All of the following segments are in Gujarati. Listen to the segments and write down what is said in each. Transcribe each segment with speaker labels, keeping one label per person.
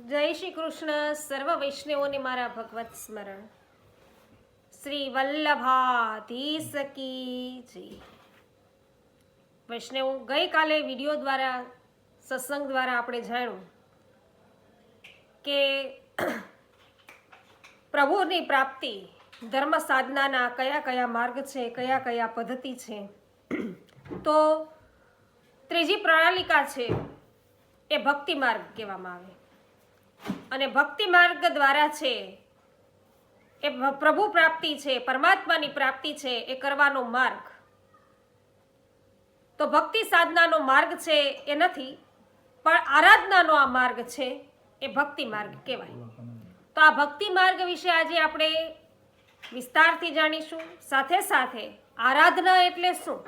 Speaker 1: જય શ્રી કૃષ્ણ. સર્વ વૈષ્ણવોને મારા ભગવત સ્મરણ. શ્રી વલ્લભાધીશ કી જય. વૈષ્ણવ, ગઈકાલે વિડીયો દ્વારા સત્સંગ દ્વારા આપણે જાણ્યું કે પ્રભુની પ્રાપ્તિ ધર્મ સાધનાના કયા કયા માર્ગ છે, કયા કયા પદ્ધતિ છે. તો ત્રીજી પ્રણાલિકા છે એ ભક્તિ માર્ગ કહેવામાં આવે. અને ભક્તિ માર્ગ દ્વારા છે એ પ્રભુ પ્રાપ્તિ છે, પરમાત્માની પ્રાપ્તિ છે એ કરવાનો માર્ગ. તો ભક્તિ સાધનાનો માર્ગ છે એ નથી, પણ આરાધનાનો આ માર્ગ છે એ ભક્તિ માર્ગ કહેવાય. તો આ ભક્તિ માર્ગ વિશે આજે આપણે વિસ્તારથી જાણીશું. સાથે સાથે આરાધના એટલે શું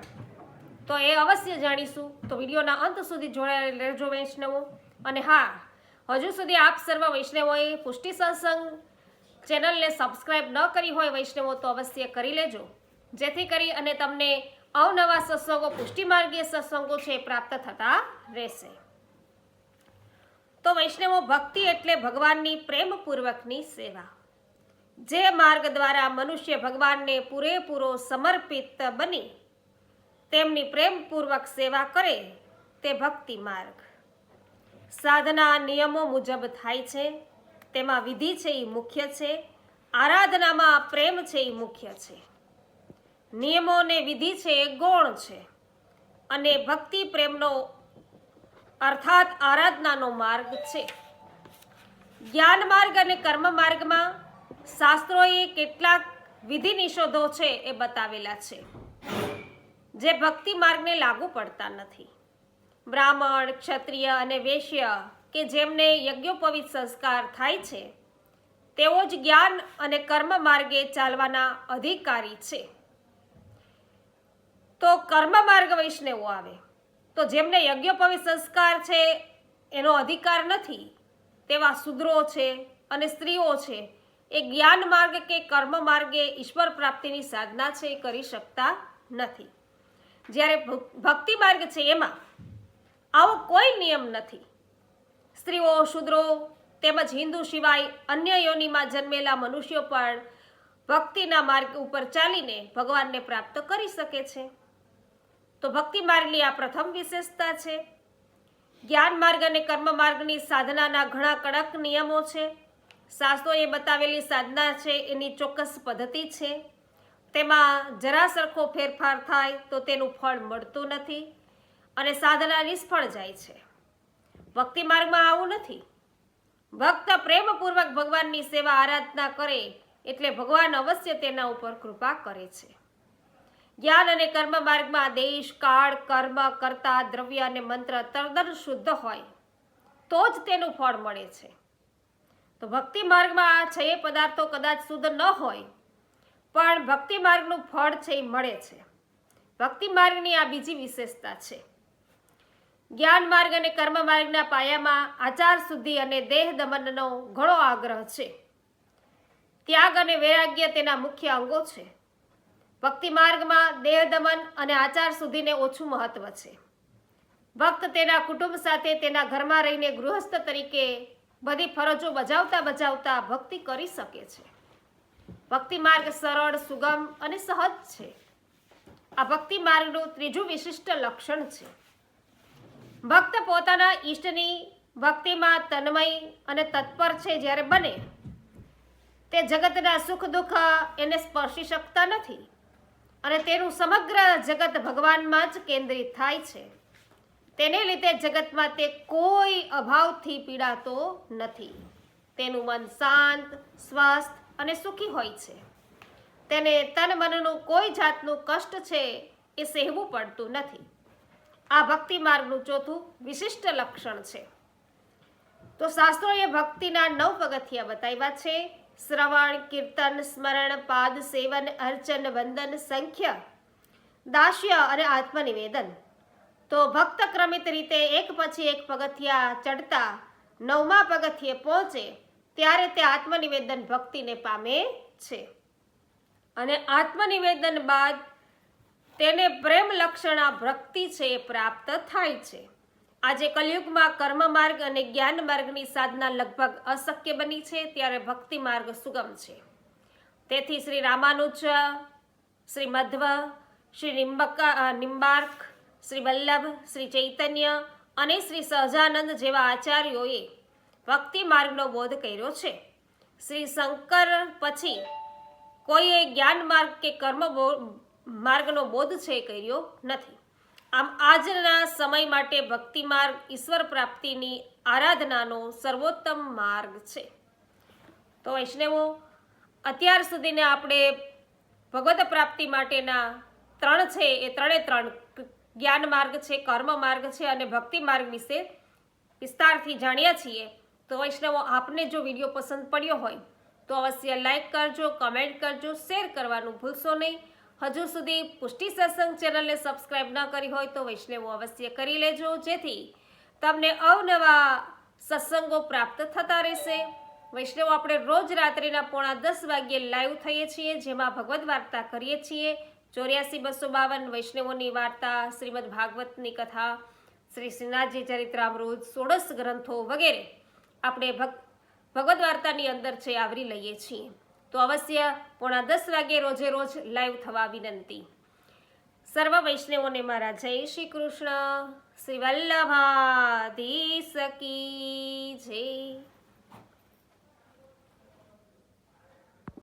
Speaker 1: તો એ અવશ્ય જાણીશું. તો વિડીયોના અંત સુધી જોડાયેલા રહેજો વૈષ્ણવો. અને હા, હજુ સુધી આપ સર્વ વૈષ્ણવોએ પુષ્ટિ સત્સંગ ચેનલને સબસ્ક્રાઇબ ન કરી હોય વૈષ્ણવો તો અવશ્ય કરી લેજો, જેથી કરી અને તમને અવનવા સત્સંગો, પુષ્ટિ માર્ગીય સત્સંગો છે પ્રાપ્ત થતા રહેશે. તો વૈષ્ણવો, ભક્તિ એટલે ભગવાનની પ્રેમપૂર્વકની સેવા. જે માર્ગ દ્વારા મનુષ્ય ભગવાનને પૂરેપૂરો સમર્પિત બની તેમની પ્રેમપૂર્વક સેવા કરે તે ભક્તિ માર્ગ. સાધના નિયમો મુજબ થાય છે, તેમાં વિધિ છે એ મુખ્ય છે, આરાધનામાં પ્રેમ છે એ મુખ્ય છે. નિયમો અને વિધિ છે એ ગૌણ છે, અને ભક્તિ પ્રેમનો અર્થાત આરાધનાનો માર્ગ છે. જ્ઞાન માર્ગ અને કર્મ માર્ગમાં શાસ્ત્રોએ કેટલાક વિધિ નિષેધો છે એ બતાવેલા છે, જે ભક્તિ માર્ગને લાગુ પડતા નથી. બ્રાહ્મણ, ક્ષત્રિય અને વૈશ્ય કે જેમને યજ્ઞોપવિત સંસ્કાર થાય છે તેઓ જ જ્ઞાન અને કર્મ માર્ગે ચાલવાના અધિકારી છે. તો કર્મ માર્ગ વૈષ્ણવો આવે તો જેમને યજ્ઞોપવિત સંસ્કાર છે એનો અધિકાર નથી તેવા શૂદ્રો છે અને સ્ત્રીઓ છે એ જ્ઞાન માર્ગ કે કર્મ માર્ગે ઈશ્વર પ્રાપ્તિની સાધના છે એ કરી શકતા નથી. જ્યારે ભક્તિ માર્ગ છે એમાં આવો કોઈ નિયમ નથી. સ્ત્રીઓ, શૂદ્રો તેમજ હિન્દુ સિવાય અન્ય યોનિમાં જન્મેલા મનુષ્યો પણ ભક્તિના માર્ગ ઉપર ચાલીને ભગવાનને પ્રાપ્ત કરી શકે છે. તો ભક્તિ માર્ગની આ પ્રથમ વિશેષતા છે. જ્ઞાન માર્ગ અને કર્મ માર્ગની સાધનાના ઘણા કડક નિયમો છે. શાસ્ત્રોએ બતાવેલી સાધના છે એની ચોક્કસ પદ્ધતિ છે. તેમાં જરા સરખો ફેરફાર થાય તો તેનું ફળ મળતું નથી અને સાધના નિષ્ફળ જાય છે. ભક્તિ માર્ગમાં આવું નથી. ભક્ત પ્રેમપૂર્વક ભગવાનની સેવા આરાધના કરે એટલે ભગવાન અવશ્ય તેના ઉપર કૃપા કરે છે. જ્ઞાન અને કર્મ માર્ગમાં દેશ, કાળ, કર્મ, કર્તા, દ્રવ્ય અને મંત્ર તદ્દન શુદ્ધ હોય તો જ તેનું ફળ મળે છે. તો ભક્તિ માર્ગમાં આ 6 પદાર્થો કદાચ શુદ્ધ ન હોય પણ ભક્તિ માર્ગનું ફળ છે એ મળે છે. ભક્તિ માર્ગની આ બીજી વિશેષતા છે. જ્ઞાન માર્ગ અને કર્મ માર્ગના પાયામાં આચાર શુદ્ધિ અને દેહ દમનનો ઘણો આગ્રહ છે. ત્યાગ અને વૈરાગ્ય તેના મુખ્ય અંગો છે. ભક્તિ માર્ગમાં દેહ દમન અને આચાર શુદ્ધિને ઓછું મહત્વ છે. ભક્ત તેના કુટુંબ સાથે તેના ઘરમાં રહીને ગૃહસ્થ તરીકે બધી ફરજો બજાવતા ભક્તિ કરી શકે છે. ભક્તિ માર્ગ સરળ, સુગમ અને સહજ છે. આ ભક્તિ માર્ગનું ત્રીજું વિશિષ્ટ લક્ષણ છે. ભક્ત પોતાના ઈષ્ટની ભક્તિમાં તન્મય અને તત્પર છે જ્યારે બને તે જગતના સુખ દુઃખ એને સ્પર્શી શકતા નથી અને તેનું સમગ્ર જગત ભગવાનમાં જ કેન્દ્રિત થાય છે. તેને લીધે જગતમાં તે કોઈ અભાવથી પીડાતો નથી. તેનું મન શાંત, સ્વસ્થ અને સુખી હોય છે. તેને તન મનનું કોઈ જાતનું કષ્ટ છે એ સહેવું પડતું નથી. આ ભક્તિ માર્ગનું ચોથું વિશિષ્ટ લક્ષણ છે. તો શાસ્ત્રોએ ભક્તિના 9 પગથિયા બતાવ્યા છે. શ્રવણ, કીર્તન, સ્મરણ, પાદ સેવન, અર્ચન, વંદન, સંખ્ય, દાસ્ય અને આત્મનિવેદન. તો ભક્ત ક્રમિત રીતે એક પછી એક પગથિયા ચડતા 9મા પગથિયે પહોંચે ત્યારે તે આત્મનિવેદન ભક્તિને પામે છે. અને આત્મનિવેદન બાદ તેને પ્રેમ લક્ષણા ભક્તિ છે એ પ્રાપ્ત થાય છે. આજે કલયુગમાં કર્મ માર્ગ અને જ્ઞાન માર્ગની સાધના લગભગ અશક્ય બની છે, ત્યારે ભક્તિ માર્ગ સુગમ છે. તેથી શ્રી રામાનુજ, શ્રી મધ્વ, શ્રી નિમ્બાર્ક, શ્રી વલ્લભ, શ્રી ચૈતન્ય અને શ્રી સહજાનંદ જેવા આચાર્યોએ ભક્તિ માર્ગનો બોધ કર્યો છે. શ્રી શંકર પછી કોઈએ જ્ઞાન માર્ગ કે કર્મ માર્ગનો બોધ છે કર્યો નથી. આમ આજના સમય માટે ભક્તિ માર્ગ ઈશ્વર પ્રાપ્તિની આરાધનાનો સર્વોત્તમ માર્ગ છે. તો વૈષ્ણવો, અત્યાર સુધીને આપણે ભગવત પ્રાપ્તિ માટેના 3 છે, એ 3 જ્ઞાન માર્ગ છે, કર્મ માર્ગ છે અને ભક્તિ માર્ગ વિશે વિસ્તારથી જાણ્યા છીએ. તો વૈષ્ણવો, આપને જો વિડીયો પસંદ પડ્યો હોય તો અવશ્ય લાઈક કરજો, કમેન્ટ કરજો, શેર કરવાનું ભૂલશો નહીં. હજુ સુધી પુષ્ટિ સત્સંગ ચેનલને સબસ્ક્રાઈબ ન કરી હોય તો વૈષ્ણવો અવશ્ય કરી લેજો, જેથી તમને અવનવા સત્સંગો પ્રાપ્ત થતા રહેશે. વૈષ્ણવો, આપણે રોજ રાત્રિના 9:45 વાગ્યે લાઈવ થઈએ છીએ, જેમાં ભગવદ્ વાર્તા કરીએ છીએ. 84-252 વૈષ્ણવોની વાર્તા, શ્રીમદ ભાગવતની કથા, શ્રી શ્રીનાથજી ચરિત્રામૃત, 16 ગ્રંથો વગેરે આપણે ભગવદ્ વાર્તાની અંદર છે આવરી લઈએ છીએ. તો અવશ્ય 9:45 વાગ્યે રોજે રોજ લાઈવ થવા વિનંતી. સર્વ વૈષ્ણવોને મારા જય શ્રી કૃષ્ણ. શ્રી વલ્લભાધીશ કી જય.